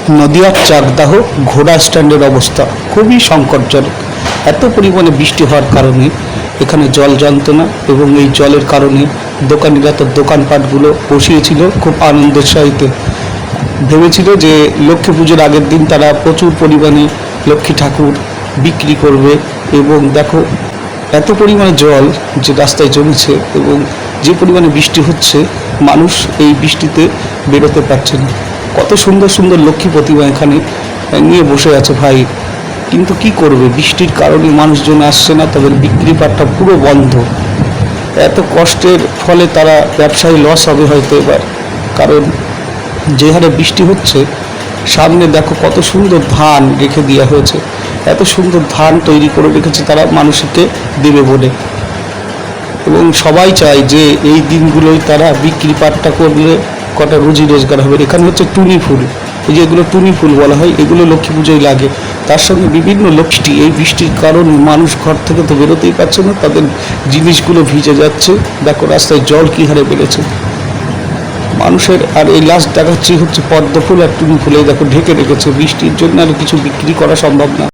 নদিয়ার চাকদাহ ঘোড়া স্ট্যান্ডের অবস্থা খুবই সংকটজনক। এত পরিমাণে বৃষ্টি হওয়ার কারণে এখানে জল যন্ত্রণা এবং এই জলের কারণে দোকানিরা তার দোকানপাটগুলো বসিয়েছিল খুব আনন্দের সহিত। ভেবেছিল যে লক্ষ্মী পুজোর আগের দিন তারা প্রচুর পরিমাণে লক্ষ্মী ঠাকুর বিক্রি করবে। এবং দেখো এত পরিমাণে জল যে রাস্তায় জমেছে এবং যে পরিমাণে বৃষ্টি হচ্ছে, মানুষ এই বৃষ্টিতে বেরোতে পারছে না। কত সুন্দর সুন্দর লক্ষ্মী প্রতিমা এখানে নিয়ে বসে আছে ভাই, কিন্তু কি করবে, বৃষ্টির কারণে মানুষজন আসছে না, তাদের বিক্রি পাটটা পুরো বন্ধ। এত কষ্টের ফলে তারা ব্যবসায়ী লস হবে হয়তো এবার, কারণ যে হারে বৃষ্টি হচ্ছে। সামনে দেখো কত সুন্দর ধান রেখে দেওয়া হয়েছে, এত সুন্দর ধান তৈরি করে রেখেছে তারা মানুষকে দেবে বলে। এবং সবাই চায় যে এই দিনগুলোই তারা বিক্রি পাটটা করলে কটা রুজি রোজগার হবে। এখানে হচ্ছে টুনি ফুল, এই যে এগুলো টুনি ফুল বলা হয়, এগুলো লক্ষ্মী পুজোয় লাগে। তার সঙ্গে বিভিন্ন লক্ষ্মী, এই বৃষ্টির কারণে মানুষ ঘর থেকে তো বেরোতেই পারছে না, তাদের জিনিসগুলো ভিজে যাচ্ছে। দেখো রাস্তায় জল কী হারে বেড়েছে মানুষের। আর এই লাস্ট দেখাচ্ছি হচ্ছে পদ্ম ফুল আর টুনি ফুল, এই দেখো ঢেকে রেখেছে, বৃষ্টির জন্য আর কিছু বিক্রি করা সম্ভব না।